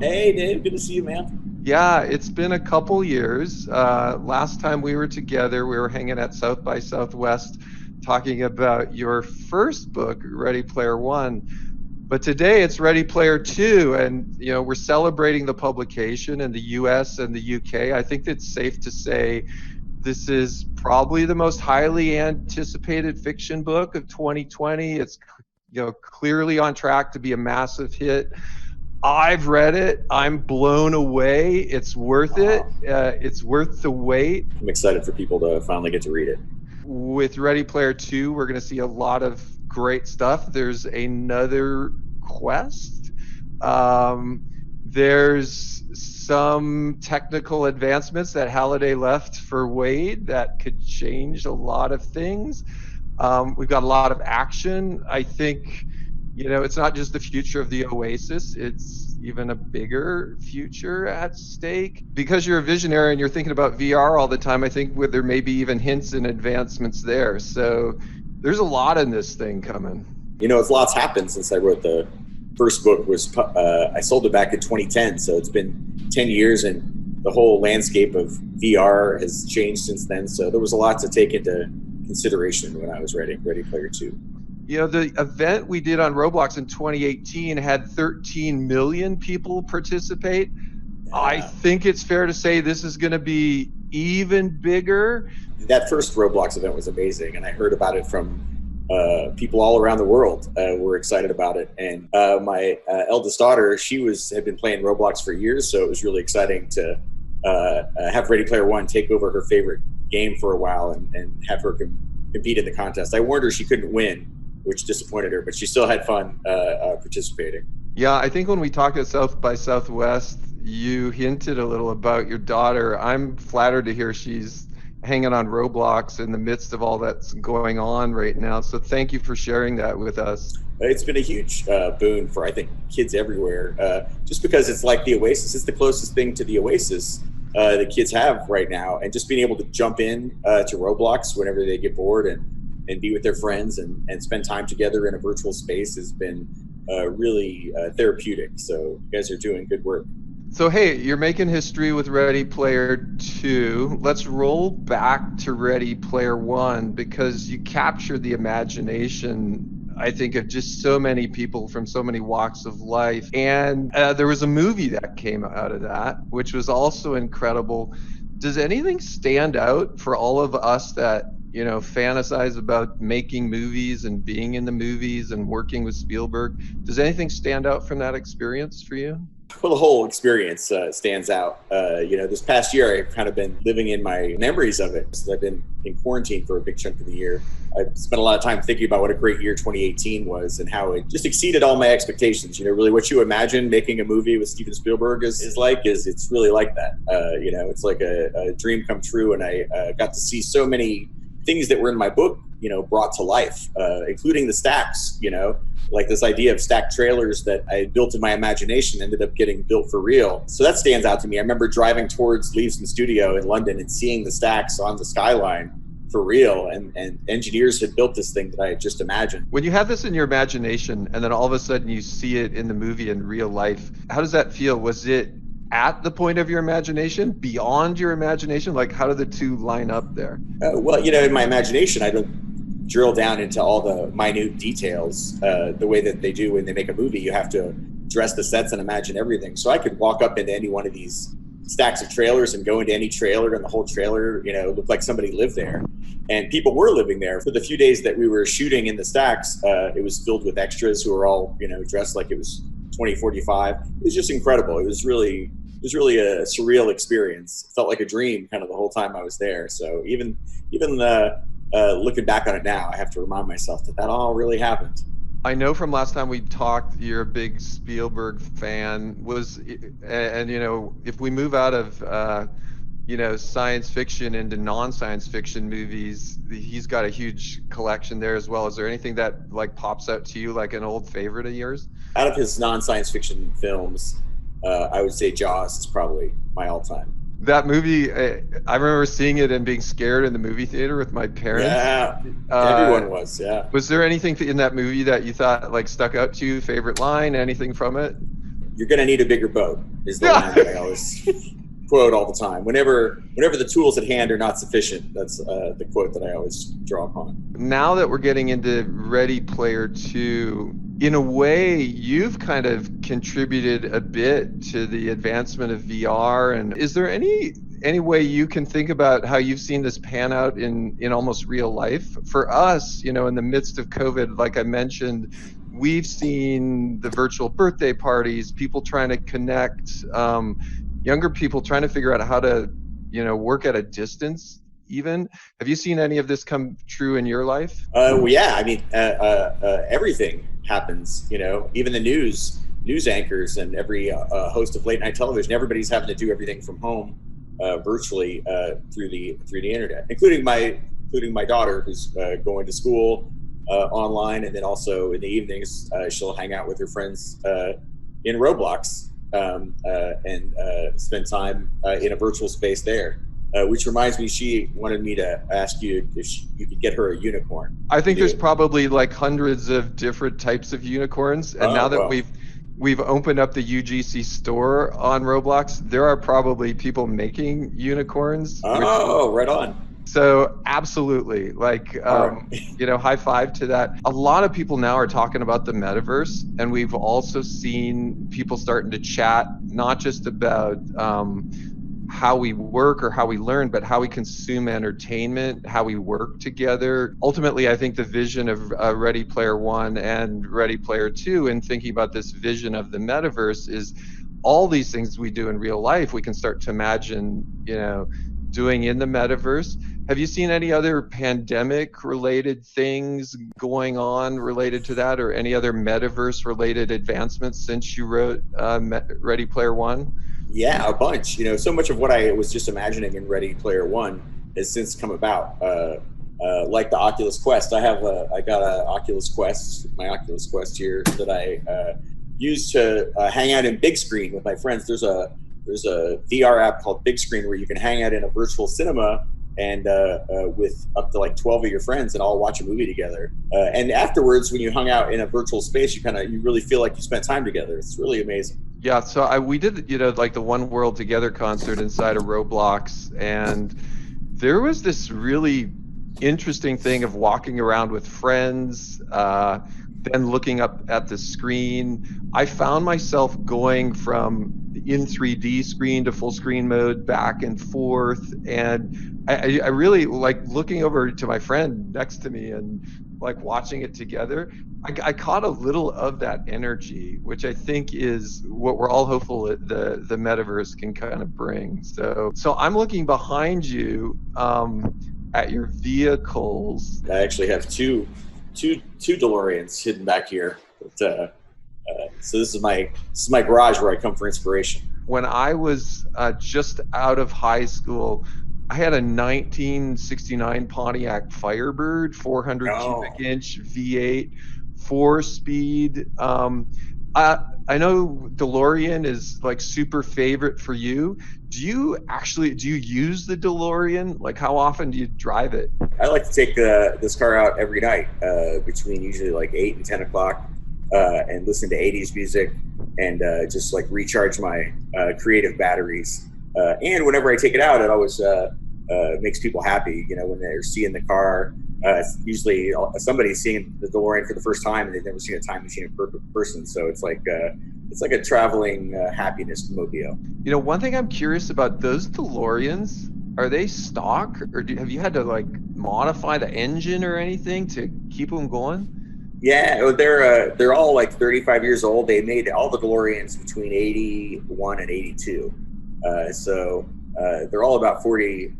Hey, Dave, good to see you, man. Yeah, it's been a couple years. Last time we were together, we were hanging at South by Southwest talking about your first book, Ready Player One. But today it's Ready Player Two, and we're celebrating the publication in the US and the UK. I think it's safe to say this is probably the most highly anticipated fiction book of 2020. It's clearly on track to be a massive hit. I've read it. I'm blown away. It's worth it. Uh, It's worth the wait. I'm excited for people to finally get to read it. With Ready Player 2, we're going to see a lot of great stuff. There's another quest. There's some technical advancements that Halliday left for Wade that could change a lot of things. We've got a lot of action. I think, it's not just the future of the Oasis, it's even a bigger future at stake. Because you're a visionary and you're thinking about VR all the time, I think there may be even hints and advancements there. So there's a lot in this thing coming. It's lots happened since I wrote the first book. I sold it back in 2010, so it's been 10 years, and the whole landscape of VR has changed since then. So there was a lot to take into consideration when I was writing Ready Player Two. The event we did on Roblox in 2018 had 13 million people participate. I Yeah. think it's fair to say this is going to be even bigger. That first Roblox event was amazing, and I heard about it from people all around the world. Were excited about it, and my eldest daughter, had been playing Roblox for years, so it was really exciting to have Ready Player One take over her favorite game for a while and have her compete in the contest. I warned her she couldn't win, which disappointed her, but she still had fun participating. Yeah, I think when we talked at South by Southwest, you hinted a little about your daughter. I'm flattered to hear she's hanging on Roblox in the midst of all that's going on right now. So thank you for sharing that with us. It's been a huge boon for, I think, kids everywhere, just because it's like the Oasis. It's the closest thing to the Oasis that kids have right now. And just being able to jump in to Roblox whenever they get bored and be with their friends and spend time together in a virtual space has been really therapeutic. So you guys are doing good work. So, hey, you're making history with Ready Player 2. Let's roll back to Ready Player 1 because you captured the imagination, I think, of just so many people from so many walks of life. And there was a movie that came out of that, which was also incredible. Does anything stand out for all of us that, fantasize about making movies and being in the movies and working with Spielberg? Does anything stand out from that experience for you? Well, the whole experience stands out. This past year, I've kind of been living in my memories of it. Since I've been in quarantine for a big chunk of the year, I've spent a lot of time thinking about what a great year 2018 was and how it just exceeded all my expectations. Really what you imagine making a movie with Steven Spielberg is it's really like that. It's like a dream come true. And I got to see so many things that were in my book, brought to life, including the stacks, like this idea of stacked trailers that I built in my imagination ended up getting built for real. So that stands out to me. I remember driving towards Leavesden Studio in London and seeing the stacks on the skyline for real, and engineers had built this thing that I had just imagined. When you have this in your imagination and then all of a sudden you see it in the movie in real life, how does that feel? Was it at the point of your imagination, beyond your imagination? Like, how do the two line up there? Well, in my imagination, I don't drill down into all the minute details the way that they do when they make a movie. You have to dress the sets and imagine everything. So I could walk up into any one of these stacks of trailers and go into any trailer, and the whole trailer, looked like somebody lived there. And people were living there. For the few days that we were shooting in the stacks, it was filled with extras who were all, dressed like it was 2045. It was just incredible. It was really a surreal experience. It felt like a dream kind of the whole time I was there. So even looking back on it now, I have to remind myself that all really happened. I know from last time we talked, you're a big Spielberg fan. If we move out of, science fiction into non-science fiction movies, he's got a huge collection there as well. Is there anything that pops out to you like an old favorite of yours? Out of his non-science fiction films, I would say Jaws is probably my all-time. That movie, I remember seeing it and being scared in the movie theater with my parents. Yeah, everyone was. Yeah. Was there anything in that movie that you thought stuck out to you? Favorite line? Anything from it? you're going to need a bigger boat is the line that I always quote all the time. Whenever the tools at hand are not sufficient, that's the quote that I always draw upon. Now that we're getting into Ready Player 2, in a way, you've kind of contributed a bit to the advancement of VR. And is there any way you can think about how you've seen this pan out in almost real life? For us, in the midst of COVID, like I mentioned, we've seen the virtual birthday parties, people trying to connect, younger people trying to figure out how to, work at a distance even. Have you seen any of this come true in your life? Well, yeah, I mean, everything happens, even the news anchors and every host of late night television, everybody's having to do everything from home virtually through the internet, including my daughter who's going to school online, and then also in the evenings she'll hang out with her friends in Roblox and spend time in a virtual space there. Which reminds me, she wanted me to ask you if you could get her a unicorn. I think there's probably like hundreds of different types of unicorns, and now that well. we've opened up the UGC store on Roblox, there are probably people making unicorns. Right on. So absolutely, like, high five to that. A lot of people now are talking about the metaverse, and we've also seen people starting to chat, not just about how we work or how we learn, but how we consume entertainment, how we work together. Ultimately, I think the vision of Ready Player One and Ready Player Two, and thinking about this vision of the metaverse, is all these things we do in real life, we can start to imagine, doing in the metaverse. Have you seen any other pandemic related things going on related to that, or any other metaverse related advancements since you wrote Ready Player One? Yeah, a bunch. So much of what I was just imagining in Ready Player One has since come about. Like the Oculus Quest, I got my Oculus Quest here that I use to hang out in big screen with my friends. There's a VR app called Big Screen where you can hang out in a virtual cinema and with up to like 12 of your friends and all watch a movie together. And afterwards, when you hung out in a virtual space, you really feel like you spent time together. It's really amazing. Yeah, so we did, like the One World Together concert inside of Roblox, and there was this really interesting thing of walking around with friends, then looking up at the screen. I found myself going from in 3D screen to full screen mode back and forth, and I really like looking over to my friend next to me and like watching it together. I caught a little of that energy, which I think is what we're all hopeful that the metaverse can kind of bring. So I'm looking behind you at your vehicles. I actually have two DeLoreans hidden back here. But, so this is my garage where I come for inspiration. When I was just out of high school, I had a 1969 Pontiac Firebird, 400 cubic inch V8, 4-speed. I know DeLorean is like super favorite for you. Do you use the DeLorean? Like, how often do you drive it? I like to take this car out every night between usually like 8 and 10 o'clock and listen to 80s music and just like recharge my creative batteries. And whenever I take it out, it always makes people happy. When they're seeing the car, usually somebody's seeing the DeLorean for the first time and they've never seen a time machine in person. So it's like a traveling happiness mobile. One thing I'm curious about, those DeLoreans, are they stock, or have you had to like modify the engine or anything to keep them going? Yeah, they're all like 35 years old. They made all the DeLoreans between 81 and 82. So they're all about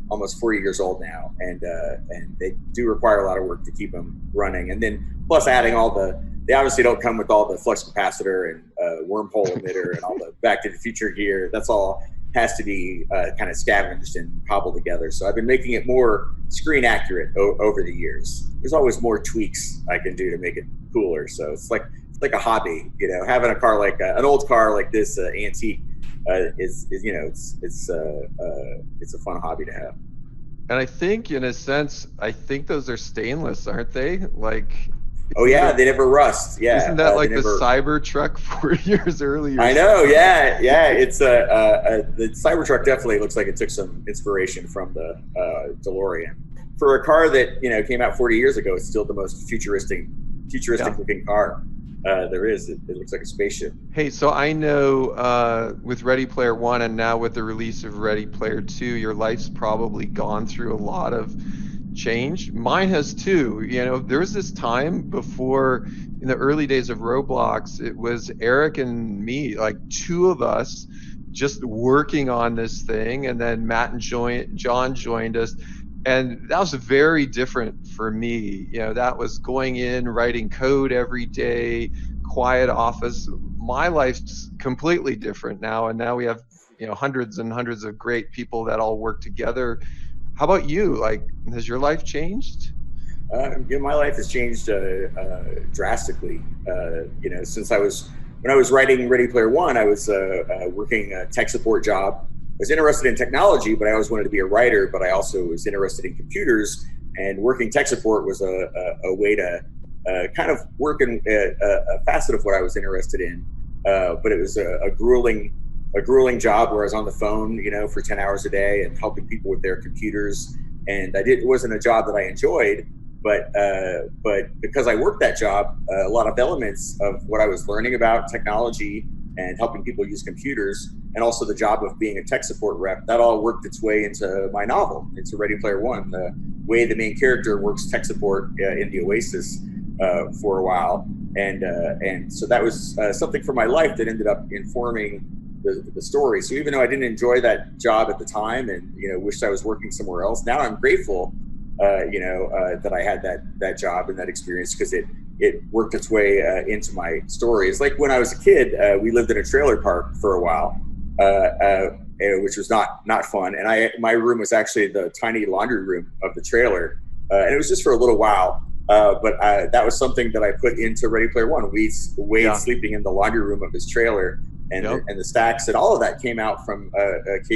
almost 40 years old now, and they do require a lot of work to keep them running. And then plus adding they obviously don't come with all the flux capacitor and wormhole emitter and all the Back to the Future gear. That's all has to be kind of scavenged and cobbled together. So I've been making it more screen accurate over the years. There's always more tweaks I can do to make it cooler. So it's like a hobby, having a car like an old car like this antique is it's a fun hobby to have. And I think in a sense, those are stainless, aren't they? Like, Oh Isn't yeah, that they never rust. isn't Yeah, that they like the never. Cybertruck 40 years earlier I know. somehow? Yeah, yeah. It's the Cybertruck definitely looks like it took some inspiration from the DeLorean. For a car that came out 40 years ago, it's still the most Yeah. futuristic looking car there is. It looks like a spaceship. Hey, so I know with Ready Player One and now with the release of Ready Player Two, your life's probably gone through a lot of change. Mine has too. There was this time before in the early days of Roblox, it was Eric and me, like two of us just working on this thing. And then Matt and John joined us. And that was very different for me. That was going in, writing code every day, quiet office. My life's completely different now. And now we have, hundreds and hundreds of great people that all work together. How about you? Like, has your life changed? My life has changed drastically. Since when I was writing Ready Player One, I was working a tech support job. I was interested in technology, but I always wanted to be a writer. But I also was interested in computers, and working tech support was a way to kind of work in a facet of what I was interested in. But it was a grueling job where I was on the phone, for 10 hours a day and helping people with their computers. And it wasn't a job that I enjoyed, but because I worked that job, a lot of elements of what I was learning about technology and helping people use computers, and also the job of being a tech support rep, that all worked its way into my novel, into Ready Player One. The way the main character works tech support in the Oasis for a while, and so that was something from my life that ended up informing the story. So even though I didn't enjoy that job at the time, and wished I was working somewhere else, now I'm grateful that I had that job and that experience, because it worked its way into my story. It's like when I was a kid, we lived in a trailer park for a while, which was not fun. And my room was actually the tiny laundry room of the trailer, and it was just for a little while. But that was something that I put into Ready Player One. Wade Yeah. sleeping in the laundry room of his trailer, and Yep. the stacks, and all of that came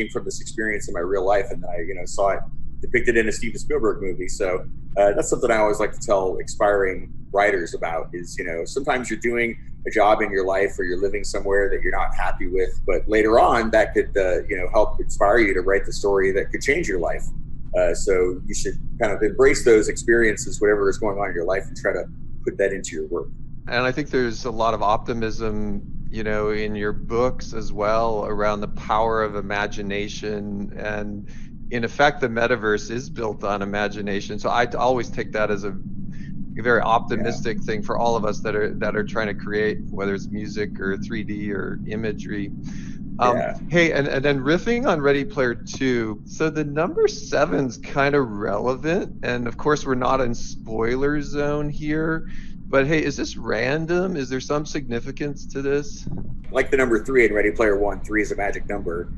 from this experience in my real life, and then I saw it depicted in a Steven Spielberg movie. So that's something I always like to tell aspiring writers about is, sometimes you're doing a job in your life or you're living somewhere that you're not happy with, but later on that could, help inspire you to write the story that could change your life. So you should kind of embrace those experiences, whatever is going on in your life, and try to put that into your work. And I think there's a lot of optimism, in your books as well around the power of imagination. And in effect, the metaverse is built on imagination. So I always take that as a very Yeah. optimistic thing for all of us that are trying to create, whether it's music or 3D or imagery. Yeah. Hey, and then riffing on Ready Player Two. So the number seven's kind of relevant, and of course we're not in spoiler zone here. But hey, is this random? Is there some significance to this? Like the number three in Ready Player One, three is a magic number.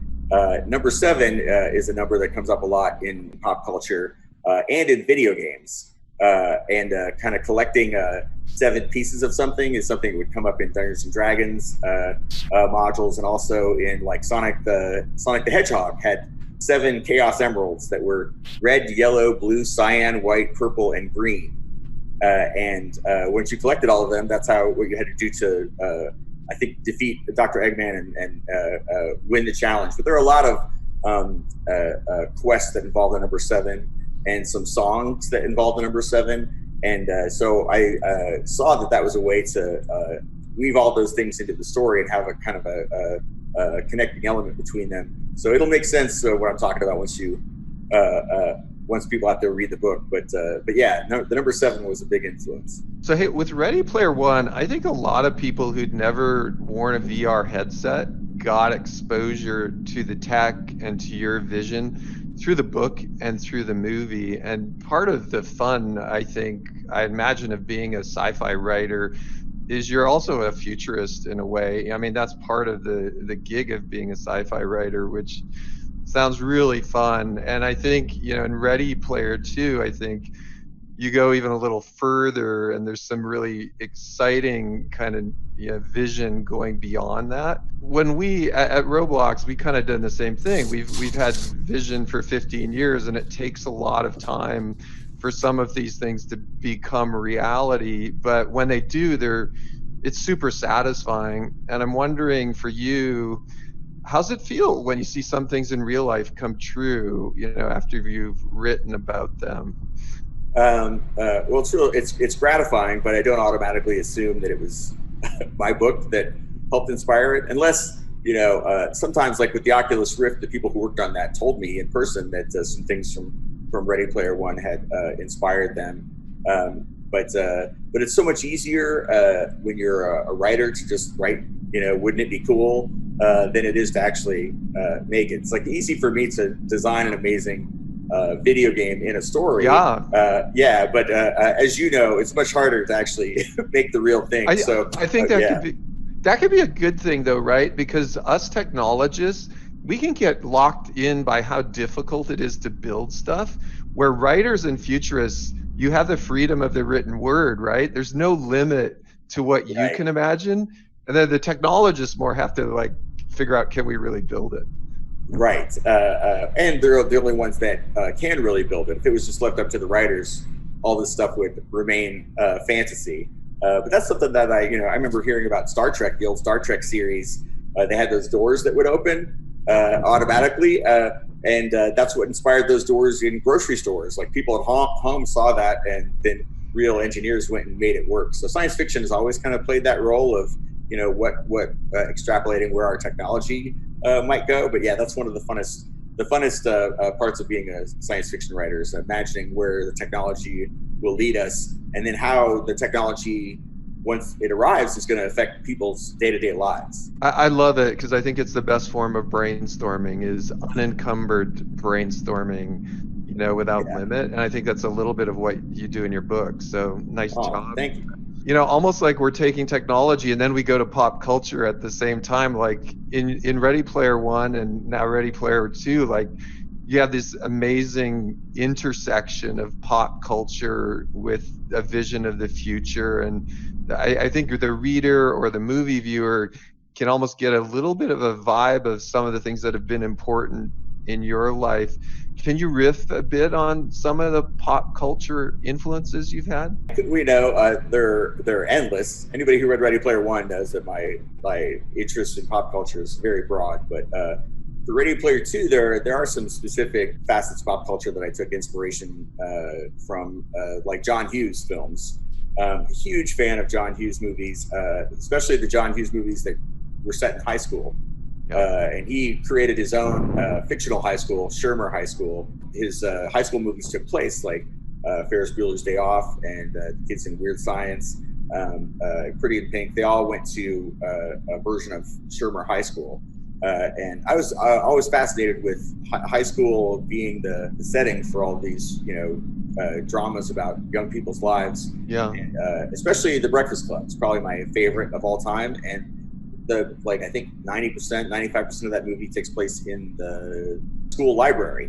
Number seven is a number that comes up a lot in pop culture and in video games. And kind of collecting seven pieces of something is something that would come up in Dungeons and Dragons modules, and also in like Sonic the Hedgehog had seven Chaos Emeralds that were red, yellow, blue, cyan, white, purple, and green. And once you collected all of them, that's what you had to do to, I think, defeat Dr. Eggman and win the challenge. But there are a lot of quests that involve the number seven, and some songs that involve the number seven. And so I saw that was a way to weave all those things into the story and have a kind of a connecting element between them. So it'll make sense what I'm talking about once people out there read the book. But yeah, no, the number seven was a big influence. So hey, with Ready Player One, I think a lot of people who'd never worn a VR headset got exposure to the tech and to your vision through the book and through the movie. And part of the fun, I imagine, of being a sci-fi writer is you're also a futurist in a way. I mean, that's part of the gig of being a sci-fi writer, which sounds really fun. And I think, in Ready Player Two, I think you go even a little further, and there's some really exciting kind of vision going beyond that. When we at Roblox, we kind of done the same thing. We've had vision for 15 years, and it takes a lot of time for some of these things to become reality, but when they do, it's super satisfying. And I'm wondering for you, how's it feel when you see some things in real life come true, after you've written about them? Well, it's gratifying, but I don't automatically assume that it was my book that helped inspire it, unless sometimes, like with the Oculus Rift, the people who worked on that told me in person that some things from Ready Player One had inspired them. But it's so much easier when you're a writer to just write. Wouldn't it be cool? Than it is to actually make it. It's like easy for me to design an amazing video game in a story. Yeah. But as you know, it's much harder to actually make the real thing. I think that could be a good thing though, right? Because us technologists, we can get locked in by how difficult it is to build stuff, where writers and futurists, you have the freedom of the written word, right? There's no limit to what you can imagine. And then the technologists more have to like figure out, can we really build it? Right. And they're the only ones that can really build it. If it was just left up to the writers, all this stuff would remain fantasy. But that's something that I remember hearing about Star Trek, the old Star Trek series. They had those doors that would open automatically. And that's what inspired those doors in grocery stores. Like people at home saw that, and then real engineers went and made it work. So science fiction has always kind of played that role of, extrapolating where our technology might go. But yeah, that's one of the funnest parts of being a science fiction writer, is imagining where the technology will lead us, and then how the technology, once it arrives, is going to affect people's day-to-day lives. I love it, because I think it's the best form of brainstorming, is unencumbered brainstorming, without limit. And I think that's a little bit of what you do in your book. So nice job. Thank you. Almost like we're taking technology and then we go to pop culture at the same time, like in Ready Player One and now Ready Player Two, like you have this amazing intersection of pop culture with a vision of the future. And I think the reader or the movie viewer can almost get a little bit of a vibe of some of the things that have been important in your life. Can you riff a bit on some of the pop culture influences you've had? They're endless. Anybody who read Ready Player One knows that my interest in pop culture is very broad. But for Ready Player Two, there are some specific facets of pop culture that I took inspiration from, like John Hughes films. Huge fan of John Hughes movies, especially the John Hughes movies that were set in high school. And he created his own fictional high school, Shermer High School. His high school movies took place, like Ferris Bueller's Day Off and Kids in Weird Science, Pretty in Pink. They all went to a version of Shermer High School. And I was always fascinated with high school being the setting for all these, dramas about young people's lives. Yeah. And, especially The Breakfast Club. It's probably my favorite of all time. And I think 90%, 95% of that movie takes place in the school library,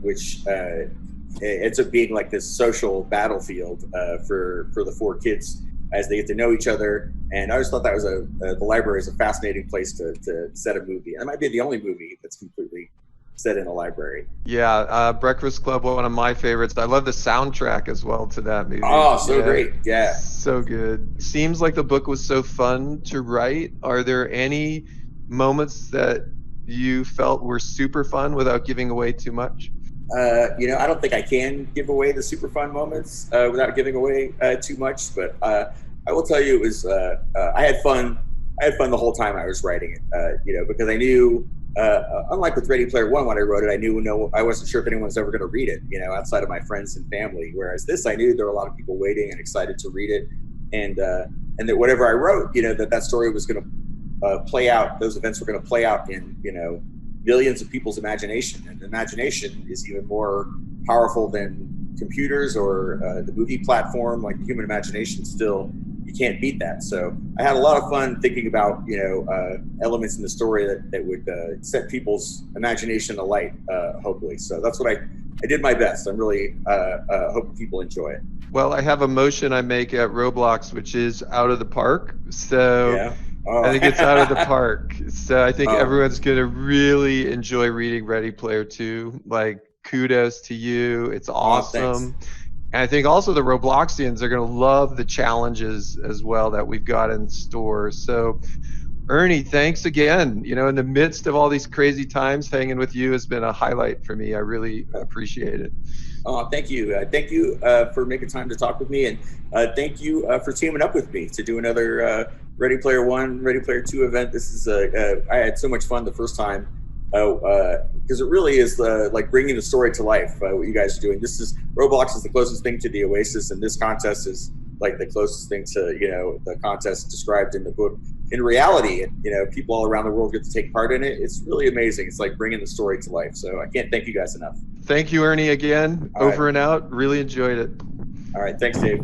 which ends up being like this social battlefield for the four kids as they get to know each other. And I always thought that was the library is a fascinating place to set a movie. And it might be the only movie that's completely set in a library. Yeah, Breakfast Club, one of my favorites. I love the soundtrack as well to that movie. Oh, so great. Yeah. So good. Seems like the book was so fun to write. Are there any moments that you felt were super fun without giving away too much? I don't think I can give away the super fun moments without giving away too much, but I will tell you it was, I had fun. I had fun the whole time I was writing it, because I knew, unlike with Ready Player One, when I wrote it, I wasn't sure if anyone was ever going to read it, outside of my friends and family. Whereas this, I knew there were a lot of people waiting and excited to read it, and that whatever I wrote, that story was going to play out. Those events were going to play out in, millions of people's imagination, and imagination is even more powerful than computers or the movie platform. Like the human imagination, still, you can't beat that. So I had a lot of fun thinking about elements in the story that would set people's imagination alight, hopefully. So that's what I did my best. I'm really hope people enjoy it. Well, I have a motion I make at Roblox, which is out of the park. So Yeah. Oh. I think it's out of the park. So I think everyone's going to really enjoy reading Ready Player Two. Like, kudos to you. It's Thanks. awesome. And I think also the Robloxians are going to love the challenges as well that we've got in store. So, Ernie, thanks again. In the midst of all these crazy times, hanging with you has been a highlight for me. I really appreciate it. Oh, thank you. Thank you for making time to talk with me, and thank you for teaming up with me to do another Ready Player One, Ready Player Two event. This is I had so much fun the first time because it really is like bringing the story to life. What you guys are doing. This is Roblox is the closest thing to the Oasis, and this contest is like the closest thing to the contest described in the book in reality. And people all around the world get to take part in it. It's really amazing. It's like bringing the story to life. So I can't thank you guys enough. Thank you, Ernie, again. All right. Over and out. Really enjoyed it. All right. Thanks, Dave.